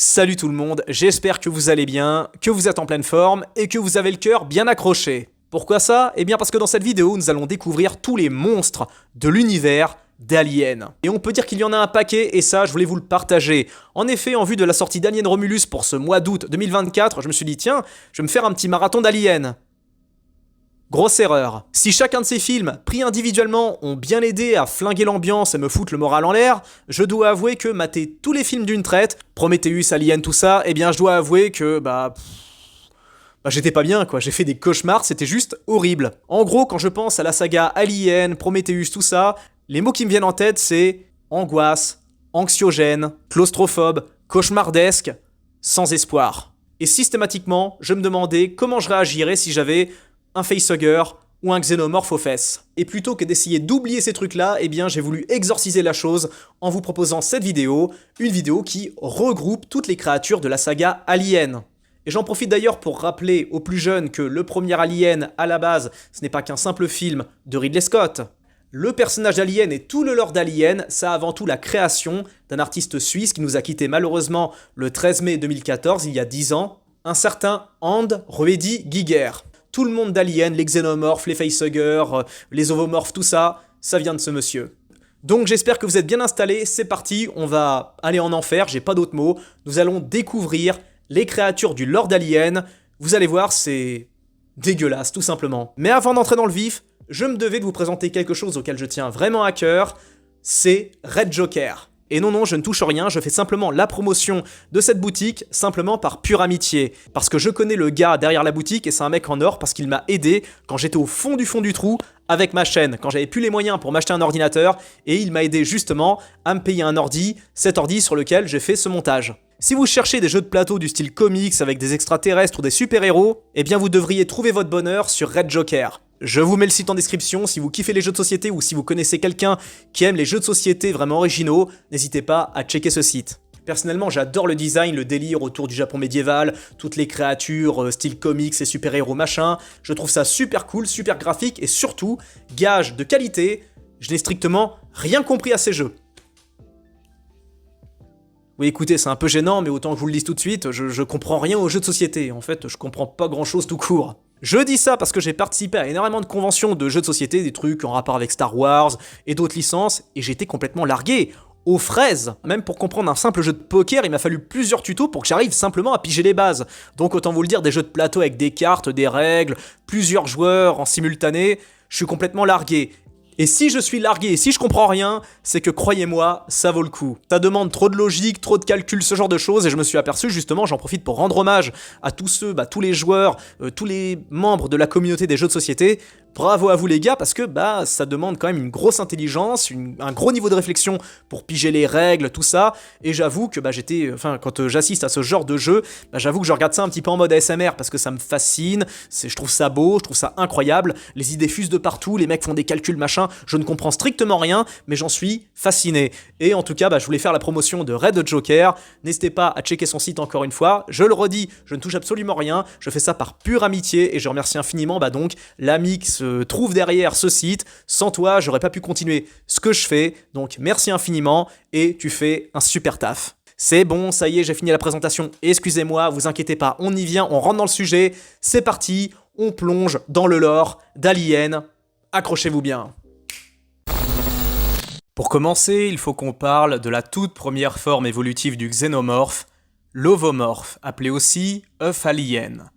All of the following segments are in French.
Salut tout le monde, j'espère que vous allez bien, que vous êtes en pleine forme et que vous avez le cœur bien accroché. Pourquoi ça? Eh bien parce que dans cette vidéo, nous allons découvrir tous les monstres de l'univers d'Alien. Et on peut dire qu'il y en a un paquet et ça, je voulais vous le partager. En effet, en vue de la sortie d'Alien Romulus pour ce mois d'août 2024, je me suis dit tiens, je vais me faire un petit marathon d'Alien. Grosse erreur. Si chacun de ces films, pris individuellement, ont bien aidé à flinguer l'ambiance et me foutre le moral en l'air, je dois avouer que mater tous les films d'une traite, Prometheus, Alien, tout ça, eh bien je dois avouer que j'étais pas bien quoi, j'ai fait des cauchemars, c'était juste horrible. En gros, quand je pense à la saga Alien, Prometheus, tout ça, les mots qui me viennent en tête c'est angoisse, anxiogène, claustrophobe, cauchemardesque, sans espoir. Et systématiquement, je me demandais comment je réagirais si j'avais un facehugger ou un xénomorphe aux fesses. Et plutôt que d'essayer d'oublier ces trucs-là, eh bien j'ai voulu exorciser la chose en vous proposant cette vidéo, une vidéo qui regroupe toutes les créatures de la saga Alien. Et j'en profite d'ailleurs pour rappeler aux plus jeunes que le premier Alien, à la base, ce n'est pas qu'un simple film de Ridley Scott. Le personnage d'Alien et tout le lore d'Alien, ça a avant tout la création d'un artiste suisse qui nous a quitté malheureusement le 13 mai 2014, il y a 10 ans, un certain Hans Ruedi Giger. Tout le monde d'Alien, les xénomorphes, les facehuggers, les ovomorphes, tout ça, ça vient de ce monsieur. Donc j'espère que vous êtes bien installés, c'est parti, on va aller en enfer, j'ai pas d'autres mots. Nous allons découvrir les créatures du lore d'Alien. Vous allez voir, c'est dégueulasse, tout simplement. Mais avant d'entrer dans le vif, je me devais de vous présenter quelque chose auquel je tiens vraiment à cœur, c'est Red Joker. Et non, je ne touche rien, je fais simplement la promotion de cette boutique, simplement par pure amitié. Parce que je connais le gars derrière la boutique et c'est un mec en or parce qu'il m'a aidé quand j'étais au fond du trou avec ma chaîne, quand j'avais plus les moyens pour m'acheter un ordinateur, et il m'a aidé justement à me payer un ordi, cet ordi sur lequel j'ai fait ce montage. Si vous cherchez des jeux de plateau du style comics avec des extraterrestres ou des super-héros, eh bien vous devriez trouver votre bonheur sur Red Joker. Je vous mets le site en description, si vous kiffez les jeux de société ou si vous connaissez quelqu'un qui aime les jeux de société vraiment originaux, n'hésitez pas à checker ce site. Personnellement, j'adore le design, le délire autour du Japon médiéval, toutes les créatures, style comics et super-héros machin. Je trouve ça super cool, super graphique et surtout, gage de qualité, je n'ai strictement rien compris à ces jeux. Oui, écoutez, c'est un peu gênant, mais autant que je vous le dise tout de suite, je comprends rien aux jeux de société. En fait, je comprends pas grand-chose tout court. Je dis ça parce que j'ai participé à énormément de conventions de jeux de société, des trucs en rapport avec Star Wars et d'autres licences, et j'étais complètement largué, aux fraises. Même pour comprendre un simple jeu de poker, il m'a fallu plusieurs tutos pour que j'arrive simplement à piger les bases. Donc autant vous le dire, des jeux de plateau avec des cartes, des règles, plusieurs joueurs en simultané, je suis complètement largué. Et si je suis largué et si je comprends rien, c'est que croyez-moi, ça vaut le coup. Ça demande trop de logique, trop de calcul, ce genre de choses, et je me suis aperçu justement, j'en profite pour rendre hommage à tous ceux, tous les joueurs, tous les membres de la communauté des jeux de société. Bravo à vous les gars, parce que ça demande quand même une grosse intelligence, un gros niveau de réflexion pour piger les règles, tout ça. Et j'avoue que quand j'assiste à ce genre de jeu, j'avoue que je regarde ça un petit peu en mode ASMR parce que ça me fascine. Je trouve ça beau, je trouve ça incroyable. Les idées fusent de partout, les mecs font des calculs machin. Je ne comprends strictement rien, mais j'en suis fasciné. Et en tout cas, je voulais faire la promotion de Red Joker. N'hésitez pas à checker son site encore une fois. Je le redis, je ne touche absolument rien. Je fais ça par pure amitié et je remercie infiniment donc l'ami qui se trouve derrière ce site. Sans toi, j'aurais pas pu continuer ce que je fais. Donc merci infiniment et tu fais un super taf. C'est bon, ça y est, j'ai fini la présentation. Excusez-moi, vous inquiétez pas, on y vient, on rentre dans le sujet. C'est parti, on plonge dans le lore d'Alien. Accrochez-vous bien. Pour commencer, il faut qu'on parle de la toute première forme évolutive du xénomorphe, l'ovomorphe, appelé aussi œuf alien.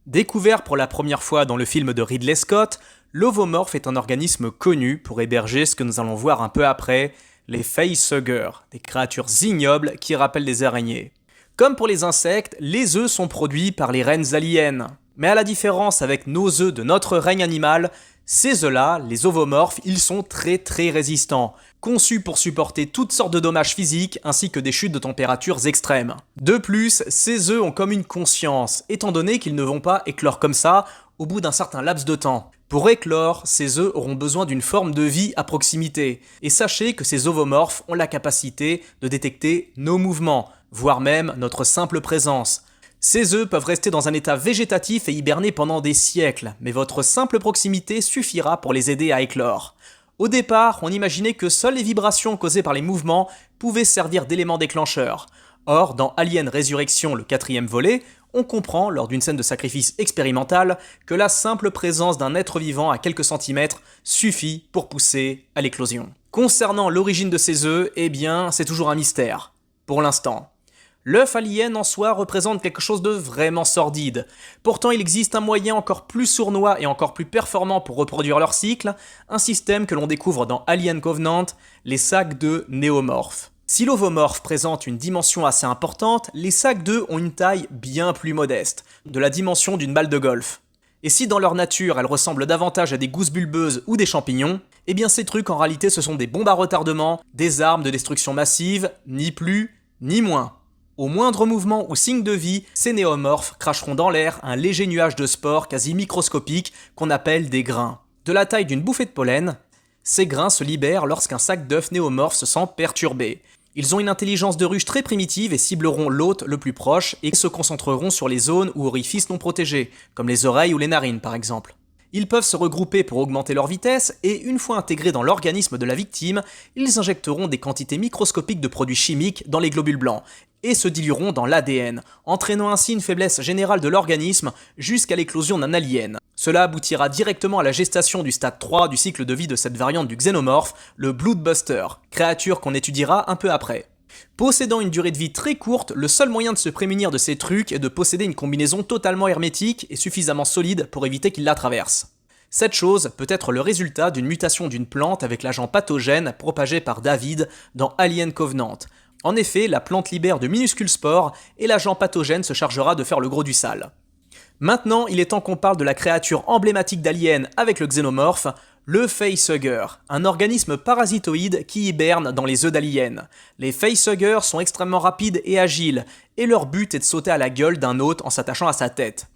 Découvert pour la première fois dans le film de Ridley Scott, l'ovomorphe est un organisme connu pour héberger ce que nous allons voir un peu après, les facehuggers, des créatures ignobles qui rappellent des araignées. Comme pour les insectes, les œufs sont produits par les reines aliens. Mais à la différence avec nos œufs de notre règne animal, ces œufs-là, les ovomorphes, ils sont très résistants, conçus pour supporter toutes sortes de dommages physiques ainsi que des chutes de températures extrêmes. De plus, ces œufs ont comme une conscience, étant donné qu'ils ne vont pas éclore comme ça au bout d'un certain laps de temps. Pour éclore, ces œufs auront besoin d'une forme de vie à proximité. Et sachez que ces ovomorphes ont la capacité de détecter nos mouvements, voire même notre simple présence. Ces œufs peuvent rester dans un état végétatif et hiberner pendant des siècles, mais votre simple proximité suffira pour les aider à éclore. Au départ, on imaginait que seules les vibrations causées par les mouvements pouvaient servir d'éléments déclencheurs. Or, dans Alien Résurrection, le 4e volet, on comprend, lors d'une scène de sacrifice expérimentale, que la simple présence d'un être vivant à quelques centimètres suffit pour pousser à l'éclosion. Concernant l'origine de ces œufs, eh bien, c'est toujours un mystère, pour l'instant. L'œuf alien en soi représente quelque chose de vraiment sordide. Pourtant, il existe un moyen encore plus sournois et encore plus performant pour reproduire leur cycle, un système que l'on découvre dans Alien Covenant, les sacs d'œufs néomorphes. Si l'ovomorphe présente une dimension assez importante, les sacs d'œufs ont une taille bien plus modeste, de la dimension d'une balle de golf. Et si dans leur nature elles ressemblent davantage à des gousses bulbeuses ou des champignons, eh bien ces trucs en réalité ce sont des bombes à retardement, des armes de destruction massive, ni plus, ni moins. Au moindre mouvement ou signe de vie, ces néomorphes cracheront dans l'air un léger nuage de spores quasi microscopiques qu'on appelle des grains. De la taille d'une bouffée de pollen, ces grains se libèrent lorsqu'un sac d'œufs néomorphe se sent perturbé. Ils ont une intelligence de ruche très primitive et cibleront l'hôte le plus proche et se concentreront sur les zones ou orifices non protégés, comme les oreilles ou les narines par exemple. Ils peuvent se regrouper pour augmenter leur vitesse et une fois intégrés dans l'organisme de la victime, ils injecteront des quantités microscopiques de produits chimiques dans les globules blancs et se dilueront dans l'ADN, entraînant ainsi une faiblesse générale de l'organisme jusqu'à l'éclosion d'un alien. Cela aboutira directement à la gestation du stade 3 du cycle de vie de cette variante du xénomorphe, le Bloodbuster, créature qu'on étudiera un peu après. Possédant une durée de vie très courte, le seul moyen de se prémunir de ces trucs est de posséder une combinaison totalement hermétique et suffisamment solide pour éviter qu'ils la traversent. Cette chose peut être le résultat d'une mutation d'une plante avec l'agent pathogène propagé par David dans Alien Covenant. En effet, la plante libère de minuscules spores et l'agent pathogène se chargera de faire le gros du sale. Maintenant, il est temps qu'on parle de la créature emblématique d'Alien avec le xénomorphe, le facehugger, un organisme parasitoïde qui hiberne dans les œufs d'Alien. Les facehuggers sont extrêmement rapides et agiles, et leur but est de sauter à la gueule d'un hôte en s'attachant à sa tête.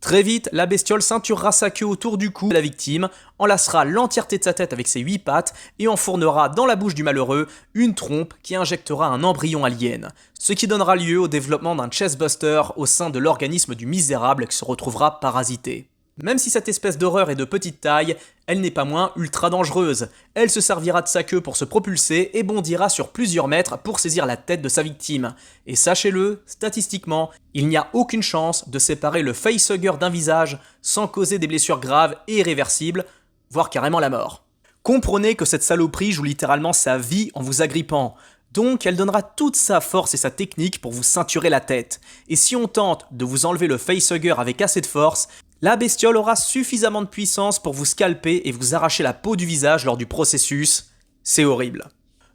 Très vite, la bestiole ceinturera sa queue autour du cou de la victime, enlacera l'entièreté de sa tête avec ses 8 pattes et enfournera dans la bouche du malheureux une trompe qui injectera un embryon alien, ce qui donnera lieu au développement d'un chestbuster au sein de l'organisme du misérable qui se retrouvera parasité. Même si cette espèce d'horreur est de petite taille, elle n'est pas moins ultra dangereuse. Elle se servira de sa queue pour se propulser et bondira sur plusieurs mètres pour saisir la tête de sa victime. Et sachez-le, statistiquement, il n'y a aucune chance de séparer le facehugger d'un visage sans causer des blessures graves et irréversibles, voire carrément la mort. Comprenez que cette saloperie joue littéralement sa vie en vous agrippant. Donc elle donnera toute sa force et sa technique pour vous ceinturer la tête. Et si on tente de vous enlever le facehugger avec assez de force, la bestiole aura suffisamment de puissance pour vous scalper et vous arracher la peau du visage lors du processus. C'est horrible.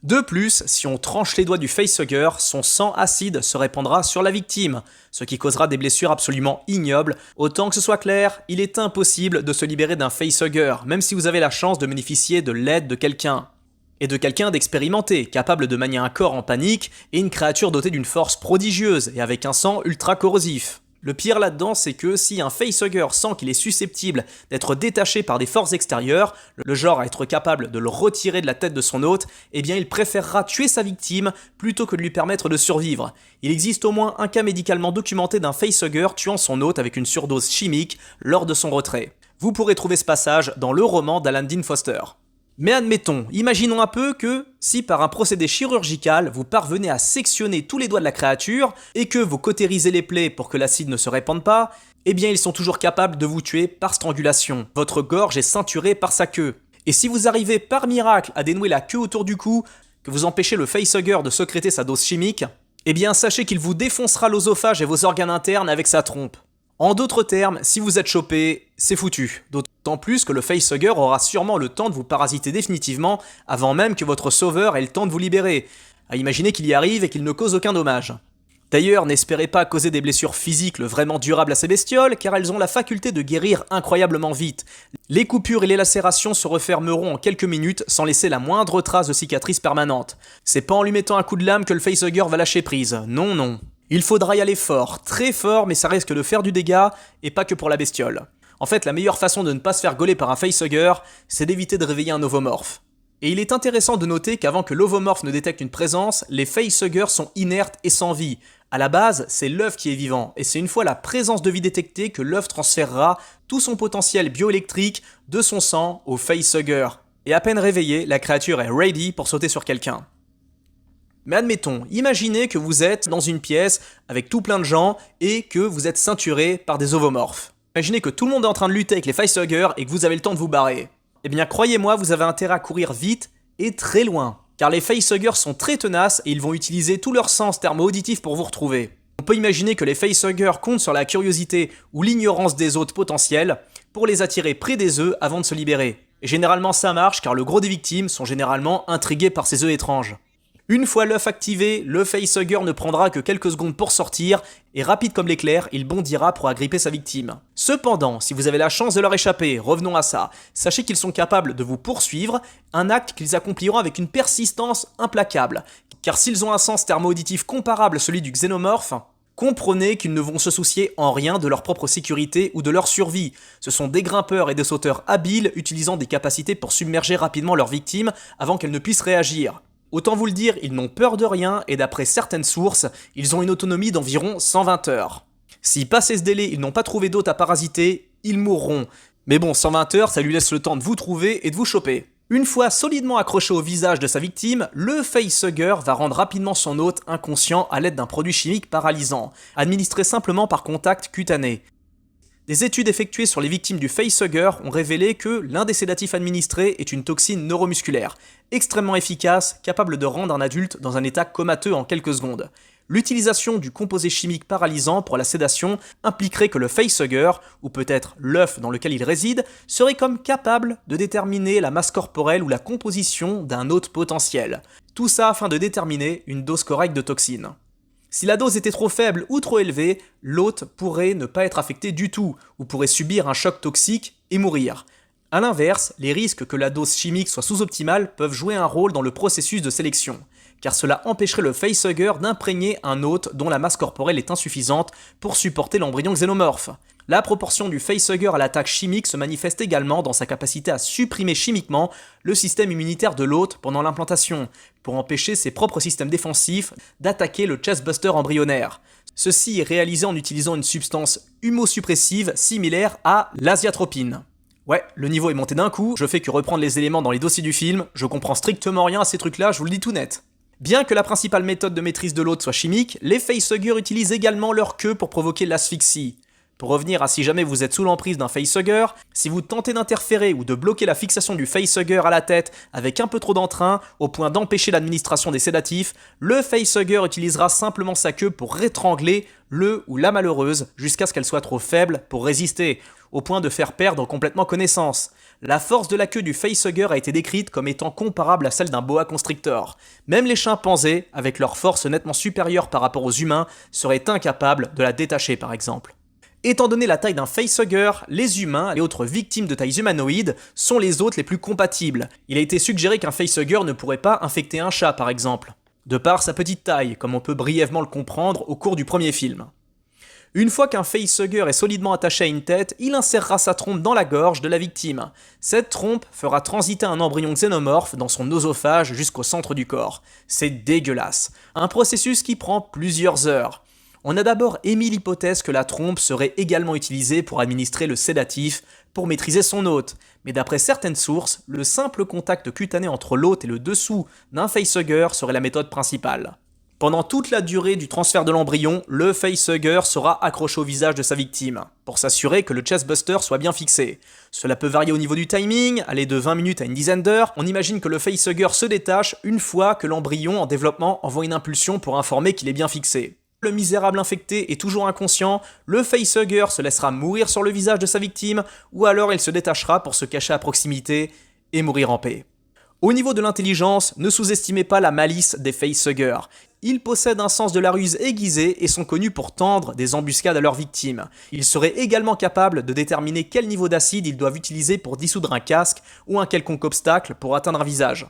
De plus, si on tranche les doigts du facehugger, son sang acide se répandra sur la victime, ce qui causera des blessures absolument ignobles. Autant que ce soit clair, il est impossible de se libérer d'un facehugger, même si vous avez la chance de bénéficier de l'aide de quelqu'un. Et de quelqu'un d'expérimenté, capable de manier un corps en panique, et une créature dotée d'une force prodigieuse et avec un sang ultra corrosif. Le pire là-dedans, c'est que si un facehugger sent qu'il est susceptible d'être détaché par des forces extérieures, le genre à être capable de le retirer de la tête de son hôte, eh bien il préférera tuer sa victime plutôt que de lui permettre de survivre. Il existe au moins un cas médicalement documenté d'un facehugger tuant son hôte avec une surdose chimique lors de son retrait. Vous pourrez trouver ce passage dans le roman d'Alan Dean Foster. Mais admettons, imaginons un peu que, si par un procédé chirurgical, vous parvenez à sectionner tous les doigts de la créature, et que vous cautérisez les plaies pour que l'acide ne se répande pas, eh bien ils sont toujours capables de vous tuer par strangulation. Votre gorge est ceinturée par sa queue. Et si vous arrivez par miracle à dénouer la queue autour du cou, que vous empêchez le facehugger de sécréter sa dose chimique, eh bien sachez qu'il vous défoncera l'œsophage et vos organes internes avec sa trompe. En d'autres termes, si vous êtes chopé, c'est foutu. D'autant plus que le facehugger aura sûrement le temps de vous parasiter définitivement avant même que votre sauveur ait le temps de vous libérer. À imaginer qu'il y arrive et qu'il ne cause aucun dommage. D'ailleurs, n'espérez pas causer des blessures physiques vraiment durables à ces bestioles, car elles ont la faculté de guérir incroyablement vite. Les coupures et les lacérations se refermeront en quelques minutes sans laisser la moindre trace de cicatrice permanente. C'est pas en lui mettant un coup de lame que le facehugger va lâcher prise. Non, non. Il faudra y aller fort, très fort, mais ça risque de faire du dégât, et pas que pour la bestiole. En fait, la meilleure façon de ne pas se faire gauler par un facehugger, c'est d'éviter de réveiller un ovomorphe. Et il est intéressant de noter qu'avant que l'ovomorphe ne détecte une présence, les facehuggers sont inertes et sans vie. À la base, c'est l'œuf qui est vivant, et c'est une fois la présence de vie détectée que l'œuf transférera tout son potentiel bioélectrique de son sang au facehugger. Et à peine réveillé, la créature est ready pour sauter sur quelqu'un. Mais admettons, imaginez que vous êtes dans une pièce avec tout plein de gens et que vous êtes ceinturé par des ovomorphes. Imaginez que tout le monde est en train de lutter avec les facehuggers et que vous avez le temps de vous barrer. Eh bien croyez-moi, vous avez intérêt à courir vite et très loin. Car les facehuggers sont très tenaces et ils vont utiliser tout leur sens thermo-auditif pour vous retrouver. On peut imaginer que les facehuggers comptent sur la curiosité ou l'ignorance des hôtes potentiels pour les attirer près des œufs avant de se libérer. Et généralement ça marche car le gros des victimes sont généralement intrigués par ces œufs étranges. Une fois l'œuf activé, le facehugger ne prendra que quelques secondes pour sortir et rapide comme l'éclair, il bondira pour agripper sa victime. Cependant, si vous avez la chance de leur échapper, revenons à ça, sachez qu'ils sont capables de vous poursuivre, un acte qu'ils accompliront avec une persistance implacable. Car s'ils ont un sens thermo-auditif comparable à celui du xénomorphe, comprenez qu'ils ne vont se soucier en rien de leur propre sécurité ou de leur survie. Ce sont des grimpeurs et des sauteurs habiles utilisant des capacités pour submerger rapidement leur victime avant qu'elle ne puisse réagir. Autant vous le dire, ils n'ont peur de rien et d'après certaines sources, ils ont une autonomie d'environ 120 heures. Si passé ce délai, ils n'ont pas trouvé d'hôte à parasiter, ils mourront. Mais bon, 120 heures, ça lui laisse le temps de vous trouver et de vous choper. Une fois solidement accroché au visage de sa victime, le facehugger va rendre rapidement son hôte inconscient à l'aide d'un produit chimique paralysant, administré simplement par contact cutané. Des études effectuées sur les victimes du facehugger ont révélé que l'un des sédatifs administrés est une toxine neuromusculaire, extrêmement efficace, capable de rendre un adulte dans un état comateux en quelques secondes. L'utilisation du composé chimique paralysant pour la sédation impliquerait que le facehugger, ou peut-être l'œuf dans lequel il réside, serait comme capable de déterminer la masse corporelle ou la composition d'un hôte potentiel. Tout ça afin de déterminer une dose correcte de toxine. Si la dose était trop faible ou trop élevée, l'hôte pourrait ne pas être affecté du tout, ou pourrait subir un choc toxique et mourir. A l'inverse, les risques que la dose chimique soit sous-optimale peuvent jouer un rôle dans le processus de sélection, car cela empêcherait le facehugger d'imprégner un hôte dont la masse corporelle est insuffisante pour supporter l'embryon xénomorphe. La proportion du facehugger à l'attaque chimique se manifeste également dans sa capacité à supprimer chimiquement le système immunitaire de l'hôte pendant l'implantation, pour empêcher ses propres systèmes défensifs d'attaquer le chestbuster embryonnaire. Ceci est réalisé en utilisant une substance humosuppressive similaire à l'asiatropine. Ouais, le niveau est monté d'un coup, je fais que reprendre les éléments dans les dossiers du film, je comprends strictement rien à ces trucs-là, je vous le dis tout net. Bien que la principale méthode de maîtrise de l'hôte soit chimique, les facehuggers utilisent également leur queue pour provoquer l'asphyxie. Pour revenir à si jamais vous êtes sous l'emprise d'un facehugger, si vous tentez d'interférer ou de bloquer la fixation du facehugger à la tête avec un peu trop d'entrain, au point d'empêcher l'administration des sédatifs, le facehugger utilisera simplement sa queue pour rétrangler le ou la malheureuse jusqu'à ce qu'elle soit trop faible pour résister, au point de faire perdre complètement connaissance. La force de la queue du facehugger a été décrite comme étant comparable à celle d'un boa constrictor. Même les chimpanzés, avec leur force nettement supérieure par rapport aux humains, seraient incapables de la détacher par exemple. Étant donné la taille d'un facehugger, les humains et autres victimes de tailles humanoïdes sont les hôtes les plus compatibles. Il a été suggéré qu'un facehugger ne pourrait pas infecter un chat par exemple, de par sa petite taille, comme on peut brièvement le comprendre au cours du premier film. Une fois qu'un facehugger est solidement attaché à une tête, il insérera sa trompe dans la gorge de la victime. Cette trompe fera transiter un embryon xénomorphe dans son oesophage jusqu'au centre du corps. C'est dégueulasse. Un processus qui prend plusieurs heures. On a d'abord émis l'hypothèse que la trompe serait également utilisée pour administrer le sédatif, pour maîtriser son hôte. Mais d'après certaines sources, le simple contact cutané entre l'hôte et le dessous d'un facehugger serait la méthode principale. Pendant toute la durée du transfert de l'embryon, le facehugger sera accroché au visage de sa victime, pour s'assurer que le chestbuster soit bien fixé. Cela peut varier au niveau du timing, aller de 20 minutes à une dizaine d'heures. On imagine que le facehugger se détache une fois que l'embryon en développement envoie une impulsion pour informer qu'il est bien fixé. Le misérable infecté est toujours inconscient, le facehugger se laissera mourir sur le visage de sa victime, ou alors il se détachera pour se cacher à proximité et mourir en paix. Au niveau de l'intelligence, ne sous-estimez pas la malice des facehuggers. Ils possèdent un sens de la ruse aiguisé et sont connus pour tendre des embuscades à leurs victimes. Ils seraient également capables de déterminer quel niveau d'acide ils doivent utiliser pour dissoudre un casque ou un quelconque obstacle pour atteindre un visage.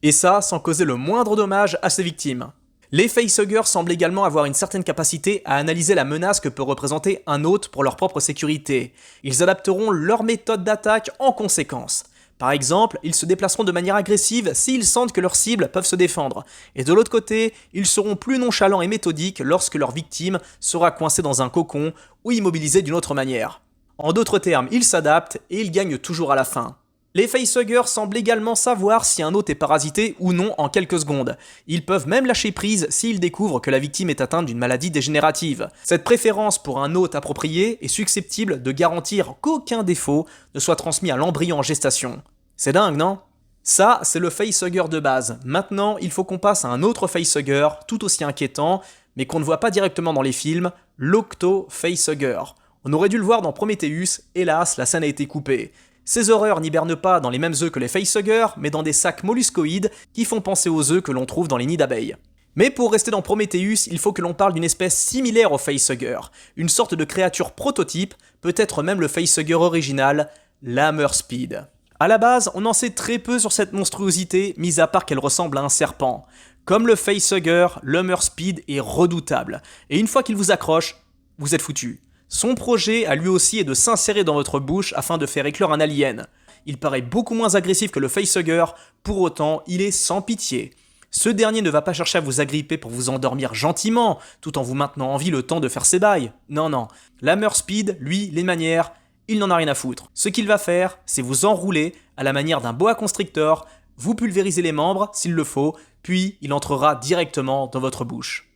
Et ça, sans causer le moindre dommage à ses victimes. Les facehuggers semblent également avoir une certaine capacité à analyser la menace que peut représenter un hôte pour leur propre sécurité. Ils adapteront leur méthode d'attaque en conséquence. Par exemple, ils se déplaceront de manière agressive s'ils sentent que leurs cibles peuvent se défendre. Et de l'autre côté, ils seront plus nonchalants et méthodiques lorsque leur victime sera coincée dans un cocon ou immobilisée d'une autre manière. En d'autres termes, ils s'adaptent et ils gagnent toujours à la fin. Les facehuggers semblent également savoir si un hôte est parasité ou non en quelques secondes. Ils peuvent même lâcher prise s'ils découvrent que la victime est atteinte d'une maladie dégénérative. Cette préférence pour un hôte approprié est susceptible de garantir qu'aucun défaut ne soit transmis à l'embryon en gestation. C'est dingue, non ? Ça, c'est le facehugger de base. Maintenant, il faut qu'on passe à un autre facehugger, tout aussi inquiétant, mais qu'on ne voit pas directement dans les films, l'octo-facehugger. On aurait dû le voir dans Prometheus, hélas, la scène a été coupée. Ces horreurs n'hibernent pas dans les mêmes œufs que les facehuggers, mais dans des sacs molluscoïdes qui font penser aux œufs que l'on trouve dans les nids d'abeilles. Mais pour rester dans Prometheus, il faut que l'on parle d'une espèce similaire au facehugger, une sorte de créature prototype, peut-être même le facehugger original, l'Hammerspeed. À la base, on en sait très peu sur cette monstruosité, mis à part qu'elle ressemble à un serpent. Comme le facehugger, l'Hammerspeed est redoutable, et une fois qu'il vous accroche, vous êtes foutu. Son projet à lui aussi est de s'insérer dans votre bouche afin de faire éclore un alien. Il paraît beaucoup moins agressif que le facehugger, pour autant il est sans pitié. Ce dernier ne va pas chercher à vous agripper pour vous endormir gentiment, tout en vous maintenant en vie le temps de faire ses bails. Non. L'Hammerspeed, lui, les manières, il n'en a rien à foutre. Ce qu'il va faire, c'est vous enrouler à la manière d'un boa constrictor, vous pulvériser les membres s'il le faut, puis il entrera directement dans votre bouche.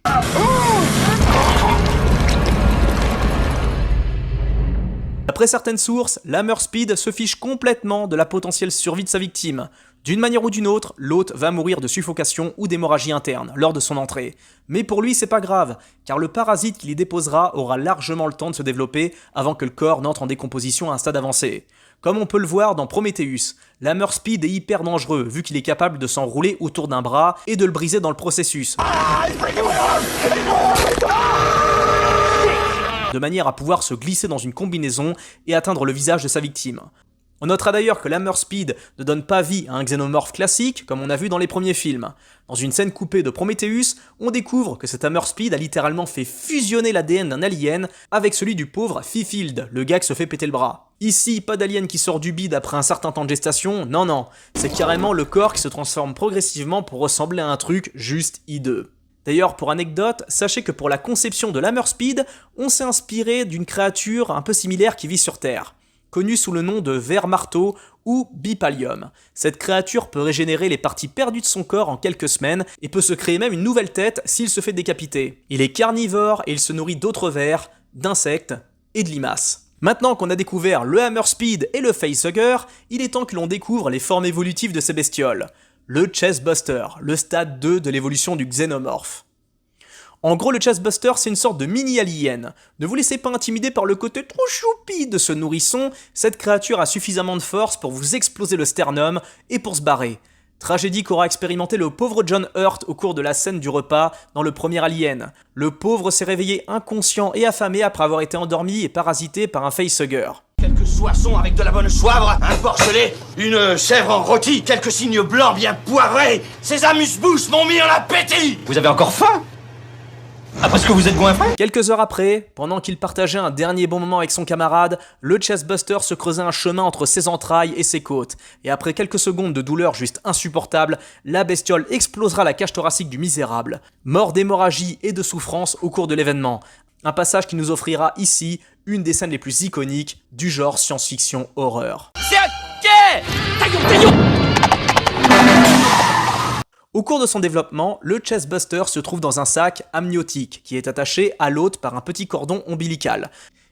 D'après certaines sources, l'Hammerspeed se fiche complètement de la potentielle survie de sa victime. D'une manière ou d'une autre, l'hôte va mourir de suffocation ou d'hémorragie interne lors de son entrée. Mais pour lui, c'est pas grave, car le parasite qu'il y déposera aura largement le temps de se développer avant que le corps n'entre en décomposition à un stade avancé. Comme on peut le voir dans Prometheus, l'Hammerspeed est hyper dangereux vu qu'il est capable de s'enrouler autour d'un bras et de le briser dans le processus, de manière à pouvoir se glisser dans une combinaison et atteindre le visage de sa victime. On notera d'ailleurs que l'Hammerspeed ne donne pas vie à un xénomorphe classique comme on a vu dans les premiers films. Dans une scène coupée de Prometheus, on découvre que cet Hammerspeed a littéralement fait fusionner l'ADN d'un alien avec celui du pauvre Fifield, le gars qui se fait péter le bras. Ici, pas d'alien qui sort du bide après un certain temps de gestation, non, c'est carrément le corps qui se transforme progressivement pour ressembler à un truc juste hideux. D'ailleurs, pour anecdote, sachez que pour la conception de l'Hammerspeed, on s'est inspiré d'une créature un peu similaire qui vit sur Terre, connue sous le nom de ver-marteau ou bipalium. Cette créature peut régénérer les parties perdues de son corps en quelques semaines et peut se créer même une nouvelle tête s'il se fait décapiter. Il est carnivore et il se nourrit d'autres vers, d'insectes et de limaces. Maintenant qu'on a découvert le Hammerspeed et le facehugger, il est temps que l'on découvre les formes évolutives de ces bestioles. Le chestbuster, le stade 2 de l'évolution du xénomorphe. En gros, le chestbuster, c'est une sorte de mini-alien. Ne vous laissez pas intimider par le côté trop choupi de ce nourrisson, cette créature a suffisamment de force pour vous exploser le sternum et pour se barrer. Tragédie qu'aura expérimenté le pauvre John Hurt au cours de la scène du repas dans le premier Alien. Le pauvre s'est réveillé inconscient et affamé après avoir été endormi et parasité par un facehugger. Quelques soissons avec de la bonne soivre, un porcelet, une chèvre en rôti, quelques cygnes blancs bien poivrés. Ces amuse-bouches m'ont mis en appétit. Vous avez encore faim? Après ce que vous êtes goinfré? Quelques heures après, pendant qu'il partageait un dernier bon moment avec son camarade, le chestbuster se creusait un chemin entre ses entrailles et ses côtes. Et après quelques secondes de douleur juste insupportable, la bestiole explosera la cage thoracique du misérable. Mort d'hémorragie et de souffrance au cours de l'événement. Un passage qui nous offrira ici une des scènes les plus iconiques du genre science-fiction horreur. C'est ok. Taillon. Au cours de son développement, le chestbuster se trouve dans un sac amniotique qui est attaché à l'hôte par un petit cordon ombilical.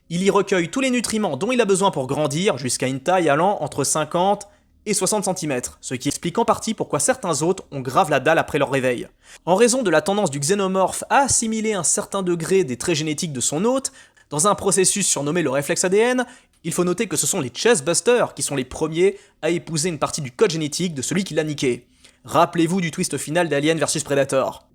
Il y recueille tous les nutriments dont il a besoin pour grandir jusqu'à une taille allant entre 50 et 60 cm, ce qui explique en partie pourquoi certains hôtes ont grave la dalle après leur réveil. En raison de la tendance du xénomorphe à assimiler un certain degré des traits génétiques de son hôte, dans un processus surnommé le réflexe ADN, il faut noter que ce sont les chestbusters qui sont les premiers à épouser une partie du code génétique de celui qui l'a niqué. Rappelez-vous du twist final d'Alien vs Predator.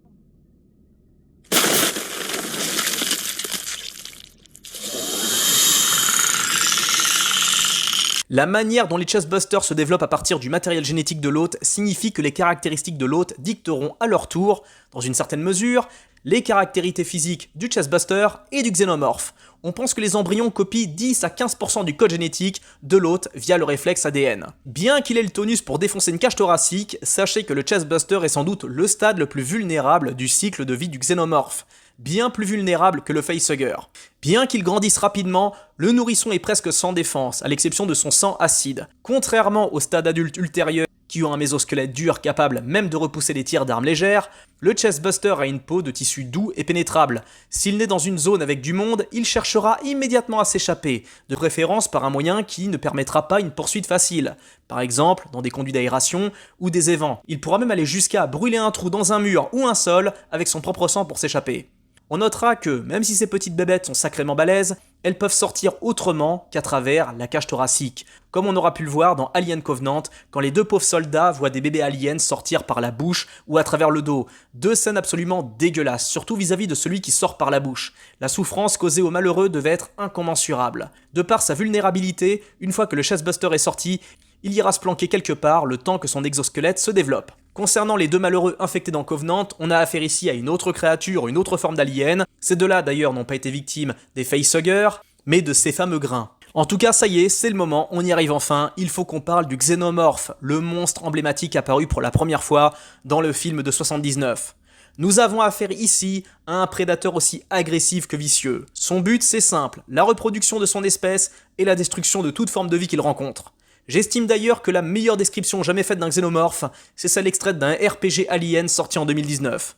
La manière dont les chestbusters se développent à partir du matériel génétique de l'hôte signifie que les caractéristiques de l'hôte dicteront à leur tour, dans une certaine mesure, les caractéristiques physiques du chestbuster et du xénomorphe. On pense que les embryons copient 10 à 15% du code génétique de l'hôte via le réflexe ADN. Bien qu'il ait le tonus pour défoncer une cage thoracique, sachez que le chestbuster est sans doute le stade le plus vulnérable du cycle de vie du xénomorphe. bien plus vulnérable que le facehugger. Bien qu'il grandisse rapidement, le nourrisson est presque sans défense, à l'exception de son sang acide. Contrairement au stade adulte ultérieur, qui ont un mésosquelette dur capable même de repousser les tirs d'armes légères, le Chestbuster a une peau de tissu doux et pénétrable. S'il naît dans une zone avec du monde, il cherchera immédiatement à s'échapper, de préférence par un moyen qui ne permettra pas une poursuite facile. Par exemple, dans des conduits d'aération ou des évents. Il pourra même aller jusqu'à brûler un trou dans un mur ou un sol avec son propre sang pour s'échapper. On notera que, même si ces petites bébêtes sont sacrément balèzes, elles peuvent sortir autrement qu'à travers la cage thoracique, comme on aura pu le voir dans Alien Covenant, quand les deux pauvres soldats voient des bébés aliens sortir par la bouche ou à travers le dos. Deux scènes absolument dégueulasses, surtout vis-à-vis de celui qui sort par la bouche. La souffrance causée aux malheureux devait être incommensurable. De par sa vulnérabilité, une fois que le Chestbuster est sorti, il ira se planquer quelque part le temps que son exosquelette se développe. Concernant les deux malheureux infectés dans Covenant, on a affaire ici à une autre créature, une autre forme d'alien. Ces deux-là d'ailleurs n'ont pas été victimes des facehuggers, mais de ces fameux grains. En tout cas, ça y est, c'est le moment, on y arrive enfin, il faut qu'on parle du Xenomorph, le monstre emblématique apparu pour la première fois dans le film de 79. Nous avons affaire ici à un prédateur aussi agressif que vicieux. Son but, c'est simple, la reproduction de son espèce et la destruction de toute forme de vie qu'il rencontre. J'estime d'ailleurs que la meilleure description jamais faite d'un xénomorphe, c'est celle extraite d'un RPG Alien sorti en 2019.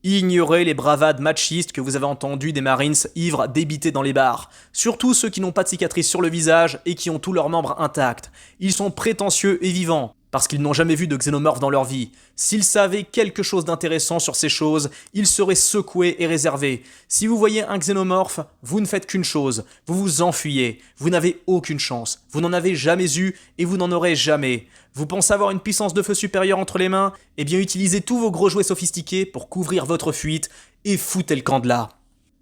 Ignorez les bravades machistes que vous avez entendues des Marines ivres débiter dans les bars. Surtout ceux qui n'ont pas de cicatrices sur le visage et qui ont tous leurs membres intacts. Ils sont prétentieux et vivants, parce qu'ils n'ont jamais vu de xénomorphe dans leur vie. S'ils savaient quelque chose d'intéressant sur ces choses, ils seraient secoués et réservés. Si vous voyez un xénomorphe, vous ne faites qu'une chose, vous vous enfuyez. Vous n'avez aucune chance, vous n'en avez jamais eu et vous n'en aurez jamais. Vous pensez avoir une puissance de feu supérieure entre les mains? Eh bien utilisez tous vos gros jouets sophistiqués pour couvrir votre fuite et foutez le camp de là.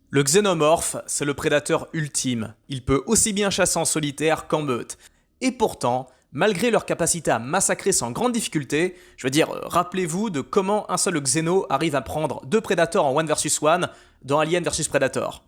Le xénomorphe, c'est le prédateur ultime. Il peut aussi bien chasser en solitaire qu'en meute. Et pourtant, malgré leur capacité à massacrer sans grande difficulté, rappelez-vous de comment un seul xéno arrive à prendre deux prédateurs en 1 vs 1 dans Alien vs Predator.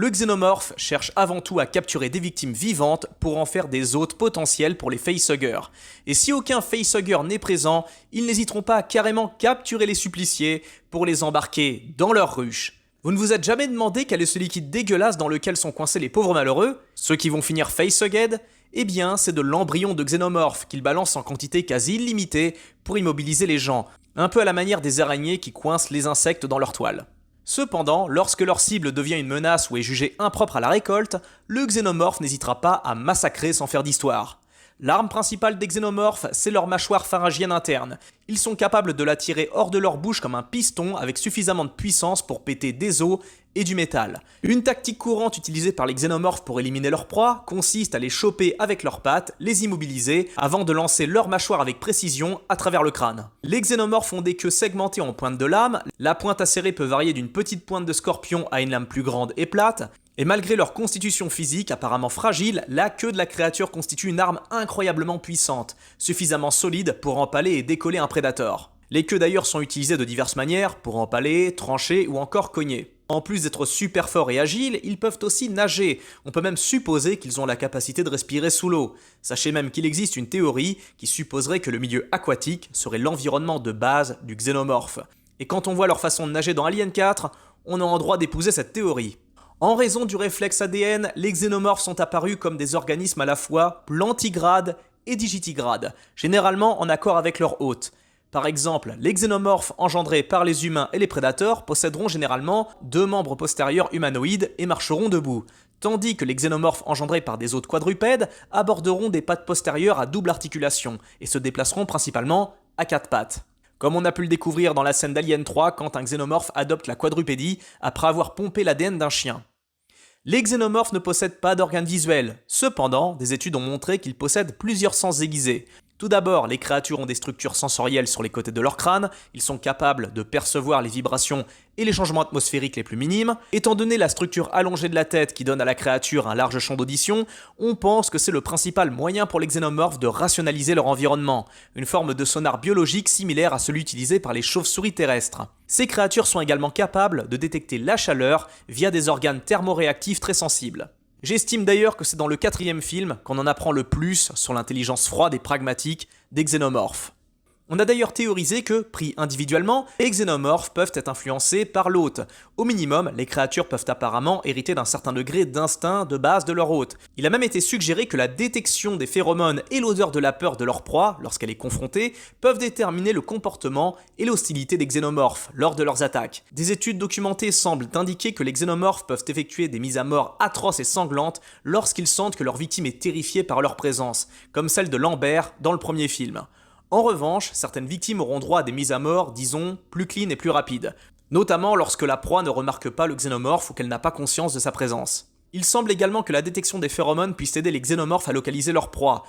Le xénomorphe cherche avant tout à capturer des victimes vivantes pour en faire des hôtes potentiels pour les facehuggers. Et si aucun facehugger n'est présent, ils n'hésiteront pas à carrément capturer les suppliciés pour les embarquer dans leur ruche. Vous ne vous êtes jamais demandé quel est ce liquide dégueulasse dans lequel sont coincés les pauvres malheureux, ceux qui vont finir facehugged? Eh bien, c'est de l'embryon de xénomorphe qu'ils balancent en quantité quasi illimitée pour immobiliser les gens, un peu à la manière des araignées qui coincent les insectes dans leur toile. Cependant, lorsque leur cible devient une menace ou est jugée impropre à la récolte, le xénomorphe n'hésitera pas à massacrer sans faire d'histoire. L'arme principale des xénomorphes, c'est leur mâchoire pharyngienne interne. Ils sont capables de la tirer hors de leur bouche comme un piston avec suffisamment de puissance pour péter des os et du métal. Une tactique courante utilisée par les xénomorphes pour éliminer leur proie consiste à les choper avec leurs pattes, les immobiliser, avant de lancer leur mâchoire avec précision à travers le crâne. Les xénomorphes ont des queues segmentées en pointe de lame, la pointe acérée peut varier d'une petite pointe de scorpion à une lame plus grande et plate, et malgré leur constitution physique apparemment fragile, la queue de la créature constitue une arme incroyablement puissante, suffisamment solide pour empaler et décoller un prédateur. Les queues d'ailleurs sont utilisées de diverses manières, pour empaler, trancher ou encore cogner. En plus d'être super forts et agiles, ils peuvent aussi nager. On peut même supposer qu'ils ont la capacité de respirer sous l'eau. Sachez même qu'il existe une théorie qui supposerait que le milieu aquatique serait l'environnement de base du xénomorphe. Et quand on voit leur façon de nager dans Alien 4, on a en droit d'épouser cette théorie. En raison du réflexe ADN, les xénomorphes sont apparus comme des organismes à la fois plantigrades et digitigrades, généralement en accord avec leur hôte. Par exemple, les xénomorphes engendrés par les humains et les prédateurs posséderont généralement deux membres postérieurs humanoïdes et marcheront debout, tandis que les xénomorphes engendrés par des hôtes quadrupèdes aborderont des pattes postérieures à double articulation et se déplaceront principalement à quatre pattes. Comme on a pu le découvrir dans la scène d'Alien 3 quand un xénomorphe adopte la quadrupédie après avoir pompé l'ADN d'un chien. Les xénomorphes ne possèdent pas d'organes visuels. Cependant, des études ont montré qu'ils possèdent plusieurs sens aiguisés. Tout d'abord, les créatures ont des structures sensorielles sur les côtés de leur crâne, ils sont capables de percevoir les vibrations et les changements atmosphériques les plus minimes. Étant donné la structure allongée de la tête qui donne à la créature un large champ d'audition, on pense que c'est le principal moyen pour les xénomorphes de rationaliser leur environnement, une forme de sonar biologique similaire à celui utilisé par les chauves-souris terrestres. Ces créatures sont également capables de détecter la chaleur via des organes thermoréactifs très sensibles. J'estime d'ailleurs que c'est dans le 4e film qu'on en apprend le plus sur l'intelligence froide et pragmatique des xénomorphes. On a d'ailleurs théorisé que, pris individuellement, les xénomorphes peuvent être influencés par l'hôte. Au minimum, les créatures peuvent apparemment hériter d'un certain degré d'instinct de base de leur hôte. Il a même été suggéré que la détection des phéromones et l'odeur de la peur de leur proie, lorsqu'elle est confrontée, peuvent déterminer le comportement et l'hostilité des xénomorphes lors de leurs attaques. Des études documentées semblent indiquer que les xénomorphes peuvent effectuer des mises à mort atroces et sanglantes lorsqu'ils sentent que leur victime est terrifiée par leur présence, comme celle de Lambert dans le premier film. En revanche, certaines victimes auront droit à des mises à mort, disons, plus clean et plus rapides, notamment lorsque la proie ne remarque pas le xénomorphe ou qu'elle n'a pas conscience de sa présence. Il semble également que la détection des phéromones puisse aider les xénomorphes à localiser leur proie,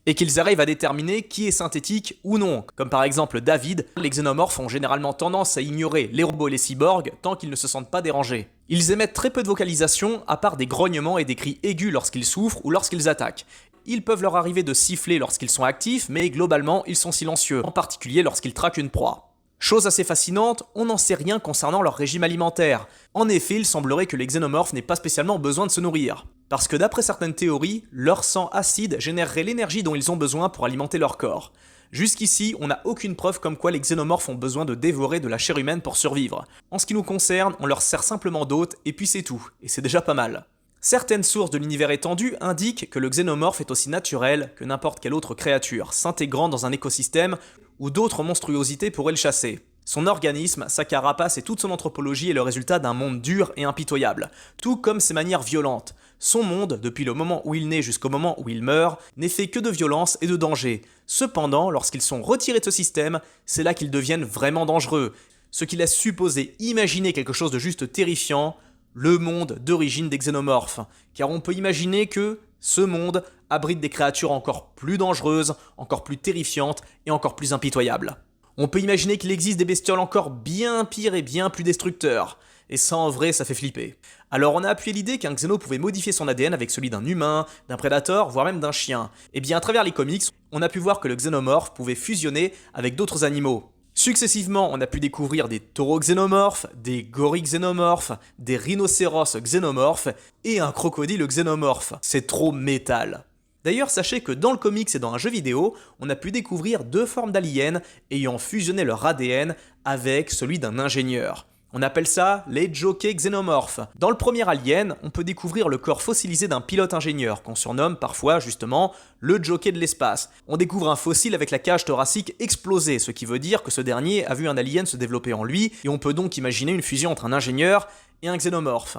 et qu'ils arrivent à déterminer qui est synthétique ou non. Comme par exemple David, les xénomorphes ont généralement tendance à ignorer les robots et les cyborgs tant qu'ils ne se sentent pas dérangés. Ils émettent très peu de vocalisation, à part des grognements et des cris aigus lorsqu'ils souffrent ou lorsqu'ils attaquent. Il peuvent leur arriver de siffler lorsqu'ils sont actifs, mais globalement, ils sont silencieux, en particulier lorsqu'ils traquent une proie. Chose assez fascinante, on n'en sait rien concernant leur régime alimentaire. En effet, il semblerait que les xénomorphes n'aient pas spécialement besoin de se nourrir. Parce que d'après certaines théories, leur sang acide générerait l'énergie dont ils ont besoin pour alimenter leur corps. Jusqu'ici, on n'a aucune preuve comme quoi les xénomorphes ont besoin de dévorer de la chair humaine pour survivre. En ce qui nous concerne, on leur sert simplement d'hôtes, et puis c'est tout, et c'est déjà pas mal. Certaines sources de l'univers étendu indiquent que le xénomorphe est aussi naturel que n'importe quelle autre créature, s'intégrant dans un écosystème où d'autres monstruosités pourraient le chasser. Son organisme, sa carapace et toute son anthropologie est le résultat d'un monde dur et impitoyable, tout comme ses manières violentes. Son monde, depuis le moment où il naît jusqu'au moment où il meurt, n'est fait que de violence et de danger. Cependant, lorsqu'ils sont retirés de ce système, c'est là qu'ils deviennent vraiment dangereux, ce qui laisse supposer imaginer quelque chose de juste terrifiant, le monde d'origine des xénomorphes, car on peut imaginer que ce monde abrite des créatures encore plus dangereuses, encore plus terrifiantes et encore plus impitoyables. On peut imaginer qu'il existe des bestioles encore bien pires et bien plus destructeurs, et ça en vrai ça fait flipper. Alors on a appuyé l'idée qu'un xéno pouvait modifier son ADN avec celui d'un humain, d'un prédateur, voire même d'un chien. Et bien à travers les comics, on a pu voir que le xénomorphe pouvait fusionner avec d'autres animaux. Successivement, on a pu découvrir des taureaux xénomorphes, des gorilles xénomorphes, des rhinocéros xénomorphes et un crocodile xénomorphe. C'est trop métal. D'ailleurs, sachez que dans le comics et dans un jeu vidéo, on a pu découvrir 2 formes d'aliens ayant fusionné leur ADN avec celui d'un ingénieur. On appelle ça les jockeys xénomorphes. Dans le premier Alien, on peut découvrir le corps fossilisé d'un pilote-ingénieur, qu'on surnomme parfois justement le jockey de l'espace. On découvre un fossile avec la cage thoracique explosée, ce qui veut dire que ce dernier a vu un alien se développer en lui, et on peut donc imaginer une fusion entre un ingénieur et un xénomorphe.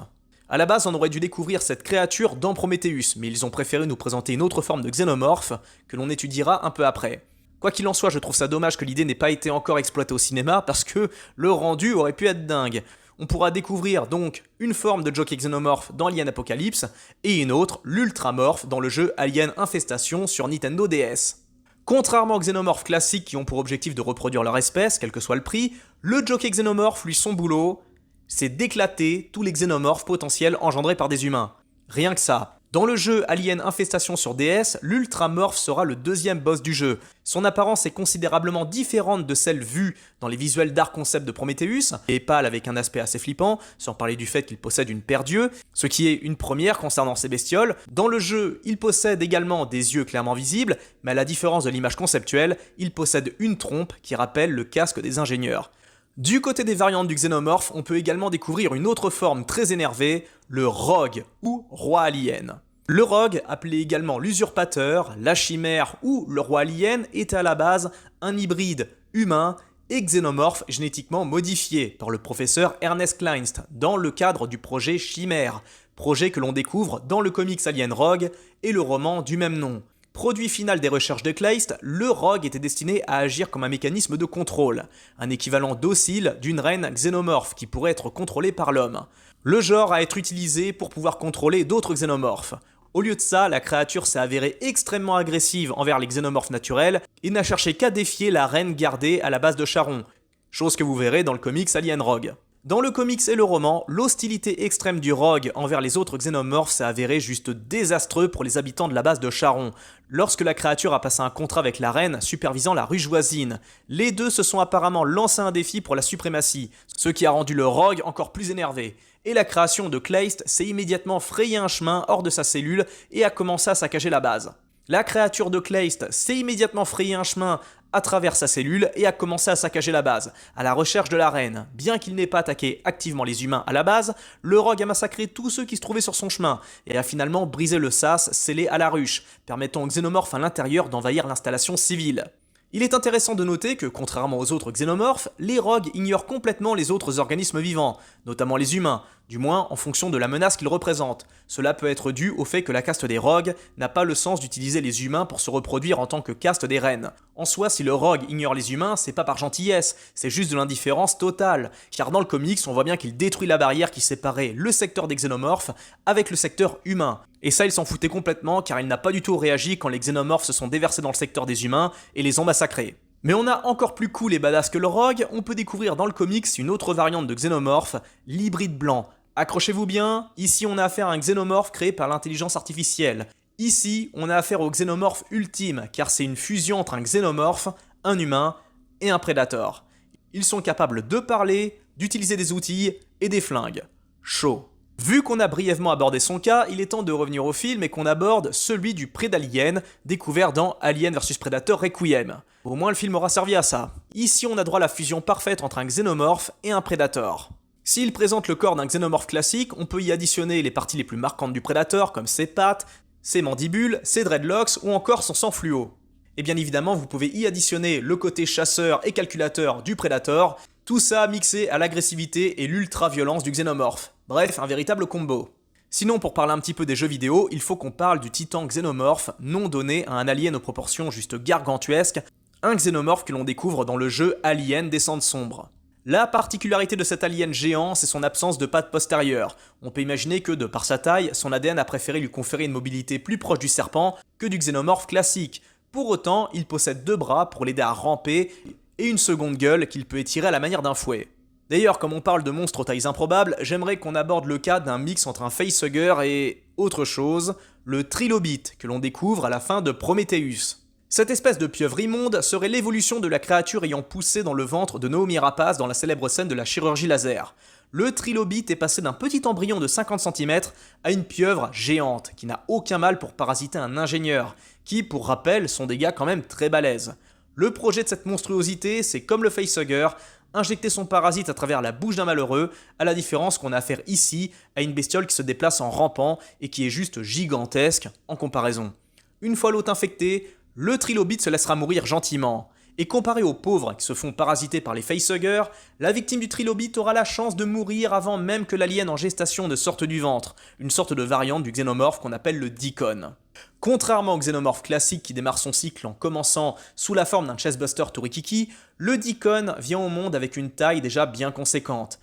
A la base, on aurait dû découvrir cette créature dans Prometheus, mais ils ont préféré nous présenter une autre forme de xénomorphe que l'on étudiera un peu après. Quoi qu'il en soit, je trouve ça dommage que l'idée n'ait pas été encore exploitée au cinéma parce que le rendu aurait pu être dingue. On pourra découvrir donc une forme de jockey xénomorphe dans Alien Apocalypse et une autre, l'ultramorphe, dans le jeu Alien Infestation sur Nintendo DS. Contrairement aux xénomorphes classiques qui ont pour objectif de reproduire leur espèce, quel que soit le prix, le jockey xénomorphe, lui, son boulot, c'est d'éclater tous les xénomorphes potentiels engendrés par des humains. Rien que ça. Dans le jeu Alien Infestation sur DS, l'ultramorphe sera le 2e boss du jeu. Son apparence est considérablement différente de celle vue dans les visuels Dark Concept de Prometheus, et pâle avec un aspect assez flippant, sans parler du fait qu'il possède une paire d'yeux, ce qui est une première concernant ces bestioles. Dans le jeu, il possède également des yeux clairement visibles, mais à la différence de l'image conceptuelle, il possède une trompe qui rappelle le casque des ingénieurs. Du côté des variantes du xénomorphe, on peut également découvrir une autre forme très énervée, le rogue ou roi alien. Le rogue, appelé également l'usurpateur, la chimère ou le roi alien, est à la base un hybride humain et xénomorphe génétiquement modifié par le professeur Ernest Kleinst dans le cadre du projet Chimère, projet que l'on découvre dans le comics Alien Rogue et le roman du même nom. Produit final des recherches de Kleist, le rogue était destiné à agir comme un mécanisme de contrôle, un équivalent docile d'une reine xénomorphe qui pourrait être contrôlée par l'homme. Le genre à être utilisé pour pouvoir contrôler d'autres xénomorphes. Au lieu de ça, la créature s'est avérée extrêmement agressive envers les xénomorphes naturels et n'a cherché qu'à défier la reine gardée à la base de Charon, chose que vous verrez dans le comics Alien Rogue. Dans le comics et le roman, l'hostilité extrême du Rogue envers les autres xénomorphes s'est avérée juste désastreux pour les habitants de la base de Charon, lorsque la créature a passé un contrat avec la reine supervisant la ruche voisine. Les deux se sont apparemment lancé un défi pour la suprématie, ce qui a rendu le Rogue encore plus énervé. Et la création de Kleist s'est immédiatement frayé un chemin hors de sa cellule et a commencé à saccager la base. La créature de Kleist s'est immédiatement frayé un chemin à travers sa cellule et a commencé à saccager la base, à la recherche de la reine. Bien qu'il n'ait pas attaqué activement les humains à la base, le Rogue a massacré tous ceux qui se trouvaient sur son chemin et a finalement brisé le sas scellé à la ruche, permettant aux xénomorphes à l'intérieur d'envahir l'installation civile. Il est intéressant de noter que, contrairement aux autres xénomorphes, les Rogues ignorent complètement les autres organismes vivants, notamment les humains, du moins en fonction de la menace qu'ils représentent. Cela peut être dû au fait que la caste des Rogues n'a pas le sens d'utiliser les humains pour se reproduire en tant que caste des reines. En soi, si le Rogue ignore les humains, c'est pas par gentillesse, c'est juste de l'indifférence totale, car dans le comics, on voit bien qu'il détruit la barrière qui séparait le secteur des xénomorphes avec le secteur humain. Et ça, il s'en foutait complètement car il n'a pas du tout réagi quand les xénomorphes se sont déversés dans le secteur des humains et les ont massacrés. Mais on a encore plus cool et badass que le Rogue, on peut découvrir dans le comics une autre variante de xénomorphe, l'hybride blanc. Accrochez-vous bien, ici on a affaire à un xénomorphe créé par l'intelligence artificielle. Ici, on a affaire au xénomorphe ultime, car c'est une fusion entre un xénomorphe, un humain et un prédateur. Ils sont capables de parler, d'utiliser des outils et des flingues. Chaud. Vu qu'on a brièvement abordé son cas, il est temps de revenir au film et qu'on aborde celui du Prédalien, découvert dans Alien vs Predator Requiem. Au moins le film aura servi à ça. Ici on a droit à la fusion parfaite entre un xénomorphe et un prédateur. S'il présente le corps d'un xénomorphe classique, on peut y additionner les parties les plus marquantes du prédateur, comme ses pattes, ses mandibules, ses dreadlocks ou encore son sang fluo. Et bien évidemment, vous pouvez y additionner le côté chasseur et calculateur du prédateur, tout ça mixé à l'agressivité et l'ultra-violence du xénomorphe. Bref, un véritable combo. Sinon, pour parler un petit peu des jeux vidéo, il faut qu'on parle du titan xénomorphe, nom donné à un alien aux proportions juste gargantuesques, un xénomorphe que l'on découvre dans le jeu Alien Descente Sombre. La particularité de cet alien géant, c'est son absence de pattes postérieures. On peut imaginer que, de par sa taille, son ADN a préféré lui conférer une mobilité plus proche du serpent que du xénomorphe classique. Pour autant, il possède 2 bras pour l'aider à ramper et une seconde gueule qu'il peut étirer à la manière d'un fouet. D'ailleurs, comme on parle de monstres aux tailles improbables, j'aimerais qu'on aborde le cas d'un mix entre un facehugger et autre chose, le trilobite, que l'on découvre à la fin de Prometheus. Cette espèce de pieuvre immonde serait l'évolution de la créature ayant poussé dans le ventre de Noomi Rapace dans la célèbre scène de la chirurgie laser. Le trilobite est passé d'un petit embryon de 50 cm à une pieuvre géante, qui n'a aucun mal pour parasiter un ingénieur, qui, pour rappel, sont des gars quand même très balèzes. Le projet de cette monstruosité, c'est comme le facehugger, injecter son parasite à travers la bouche d'un malheureux, à la différence qu'on a affaire ici à une bestiole qui se déplace en rampant et qui est juste gigantesque en comparaison. Une fois l'hôte infecté, le trilobite se laissera mourir gentiment. Et comparé aux pauvres qui se font parasiter par les facehuggers, la victime du trilobite aura la chance de mourir avant même que l'alien en gestation ne sorte du ventre, une sorte de variante du xénomorphe qu'on appelle le Deacon. Contrairement au xénomorphe classique qui démarre son cycle en commençant sous la forme d'un chestbuster Torikiki, le Deacon vient au monde avec une taille déjà bien conséquente.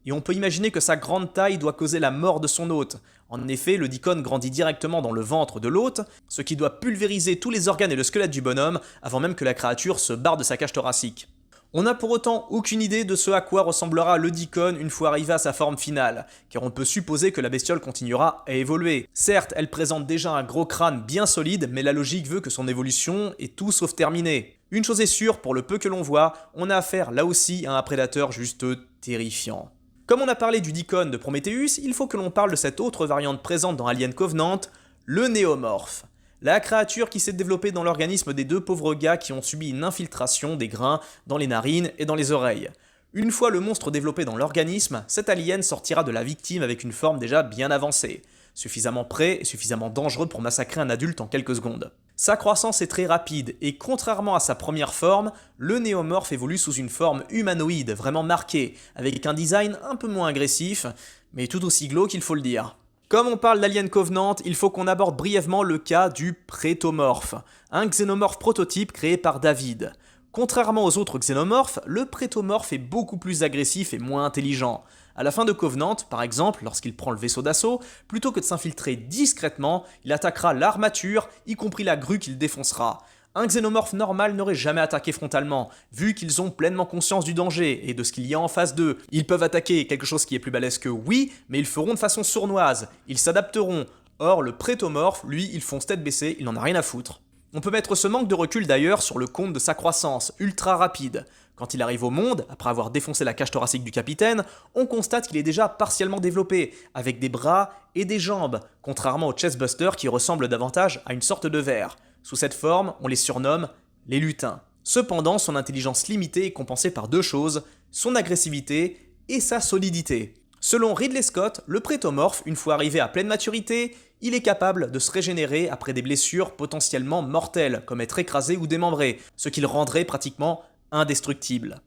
Et on peut imaginer que sa grande taille doit causer la mort de son hôte. En effet, le Deacon grandit directement dans le ventre de l'hôte, ce qui doit pulvériser tous les organes et le squelette du bonhomme avant même que la créature se barre de sa cage thoracique. On n'a pour autant aucune idée de ce à quoi ressemblera le Deacon une fois arrivé à sa forme finale, car on peut supposer que la bestiole continuera à évoluer. Certes, elle présente déjà un gros crâne bien solide, mais la logique veut que son évolution est tout sauf terminée. Une chose est sûre, pour le peu que l'on voit, on a affaire là aussi à un prédateur juste terrifiant. Comme on a parlé du Deacon de Prometheus, il faut que l'on parle de cette autre variante présente dans Alien Covenant, le néomorphe. La créature qui s'est développée dans l'organisme des 2 pauvres gars qui ont subi une infiltration des grains dans les narines et dans les oreilles. Une fois le monstre développé dans l'organisme, cet alien sortira de la victime avec une forme déjà bien avancée, suffisamment prêt et suffisamment dangereux pour massacrer un adulte en quelques secondes. Sa croissance est très rapide et contrairement à sa première forme, le néomorphe évolue sous une forme humanoïde vraiment marquée, avec un design un peu moins agressif, mais tout aussi glauque qu'il faut le dire. Comme on parle d'Alien Covenant, il faut qu'on aborde brièvement le cas du prétomorphe, un xénomorphe prototype créé par David. Contrairement aux autres xénomorphes, le prétomorphe est beaucoup plus agressif et moins intelligent. À la fin de Covenant, par exemple, lorsqu'il prend le vaisseau d'assaut, plutôt que de s'infiltrer discrètement, il attaquera l'armature, y compris la grue qu'il défoncera. Un xénomorphe normal n'aurait jamais attaqué frontalement, vu qu'ils ont pleinement conscience du danger et de ce qu'il y a en face d'eux. Ils peuvent attaquer quelque chose qui est plus balèze que oui, mais ils le feront de façon sournoise, ils s'adapteront. Or, le prétomorphe, lui, il fonce tête baissée, il n'en a rien à foutre. On peut mettre ce manque de recul d'ailleurs sur le compte de sa croissance, ultra rapide. Quand il arrive au monde, après avoir défoncé la cage thoracique du capitaine, on constate qu'il est déjà partiellement développé, avec des bras et des jambes, contrairement au chestbuster qui ressemble davantage à une sorte de ver. Sous cette forme, on les surnomme les lutins. Cependant, son intelligence limitée est compensée par deux choses, son agressivité et sa solidité. Selon Ridley Scott, le prétomorphe, une fois arrivé à pleine maturité, il est capable de se régénérer après des blessures potentiellement mortelles, comme être écrasé ou démembré, ce qui le rendrait pratiquement indestructible.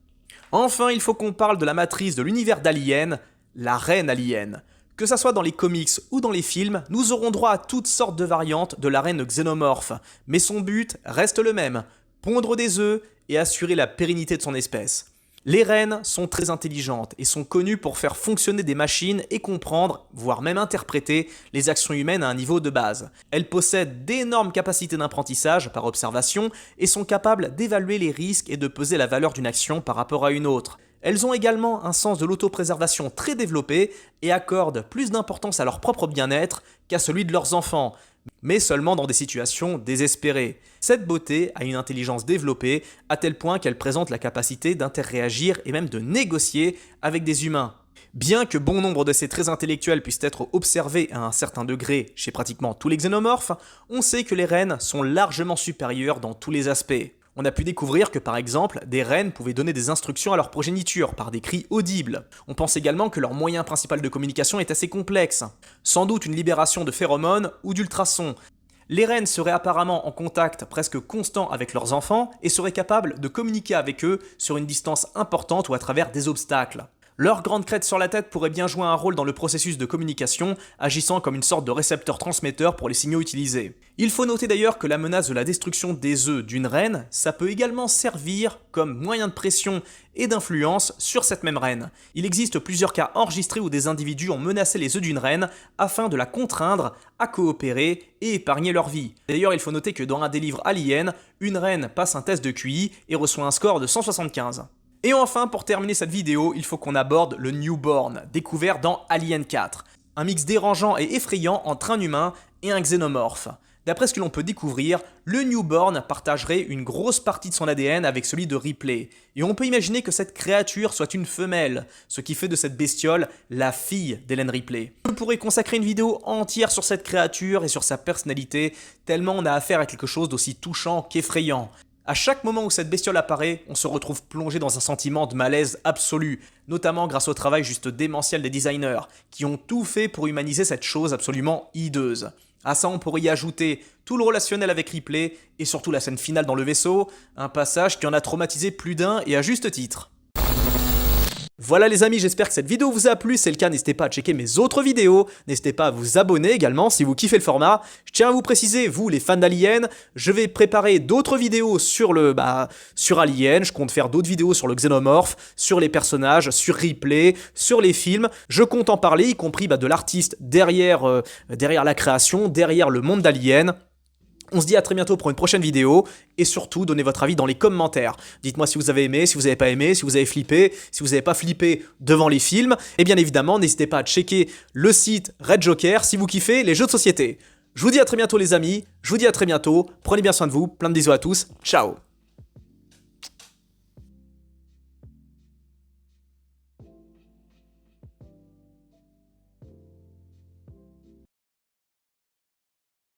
Enfin, il faut qu'on parle de la matrice de l'univers d'Alien, la reine alien. Que ça soit dans les comics ou dans les films, nous aurons droit à toutes sortes de variantes de la reine xénomorphe, mais son but reste le même, pondre des œufs et assurer la pérennité de son espèce. Les reines sont très intelligentes et sont connues pour faire fonctionner des machines et comprendre, voire même interpréter, les actions humaines à un niveau de base. Elles possèdent d'énormes capacités d'apprentissage par observation et sont capables d'évaluer les risques et de peser la valeur d'une action par rapport à une autre. Elles ont également un sens de l'autopréservation très développé et accordent plus d'importance à leur propre bien-être qu'à celui de leurs enfants, mais seulement dans des situations désespérées. Cette beauté a une intelligence développée à tel point qu'elle présente la capacité d'interréagir et même de négocier avec des humains. Bien que bon nombre de ces traits intellectuels puissent être observés à un certain degré chez pratiquement tous les xénomorphes, on sait que les reines sont largement supérieures dans tous les aspects. On a pu découvrir que par exemple, des reines pouvaient donner des instructions à leur progéniture par des cris audibles. On pense également que leur moyen principal de communication est assez complexe. Sans doute une libération de phéromones ou d'ultrasons. Les reines seraient apparemment en contact presque constant avec leurs enfants et seraient capables de communiquer avec eux sur une distance importante ou à travers des obstacles. Leur grande crête sur la tête pourrait bien jouer un rôle dans le processus de communication, agissant comme une sorte de récepteur-transmetteur pour les signaux utilisés. Il faut noter d'ailleurs que la menace de la destruction des œufs d'une reine, ça peut également servir comme moyen de pression et d'influence sur cette même reine. Il existe plusieurs cas enregistrés où des individus ont menacé les œufs d'une reine afin de la contraindre à coopérer et épargner leur vie. D'ailleurs, il faut noter que dans un des livres Alien, une reine passe un test de QI et reçoit un score de 175. Et enfin, pour terminer cette vidéo, il faut qu'on aborde le Newborn, découvert dans Alien 4. Un mix dérangeant et effrayant entre un humain et un xénomorphe. D'après ce que l'on peut découvrir, le Newborn partagerait une grosse partie de son ADN avec celui de Ripley. Et on peut imaginer que cette créature soit une femelle, ce qui fait de cette bestiole la fille d'Ellen Ripley. Je pourrais consacrer une vidéo entière sur cette créature et sur sa personnalité, tellement on a affaire à quelque chose d'aussi touchant qu'effrayant. À chaque moment où cette bestiole apparaît, on se retrouve plongé dans un sentiment de malaise absolu, notamment grâce au travail juste démentiel des designers, qui ont tout fait pour humaniser cette chose absolument hideuse. À ça, on pourrait y ajouter tout le relationnel avec Ripley, et surtout la scène finale dans le vaisseau, un passage qui en a traumatisé plus d'un et à juste titre. Voilà les amis, j'espère que cette vidéo vous a plu, si c'est le cas n'hésitez pas à checker mes autres vidéos, n'hésitez pas à vous abonner également si vous kiffez le format. Je tiens à vous préciser, vous les fans d'Alien, je vais préparer d'autres vidéos sur Alien, je compte faire d'autres vidéos sur le xénomorphe, sur les personnages, sur Ripley, sur les films, je compte en parler, y compris de l'artiste derrière la création, derrière le monde d'Alien. On se dit à très bientôt pour une prochaine vidéo, et surtout, donnez votre avis dans les commentaires. Dites-moi si vous avez aimé, si vous n'avez pas aimé, si vous avez flippé, si vous n'avez pas flippé devant les films. Et bien évidemment, n'hésitez pas à checker le site Red Joker si vous kiffez les jeux de société. Je vous dis à très bientôt les amis, je vous dis à très bientôt, prenez bien soin de vous, plein de bisous à tous, ciao.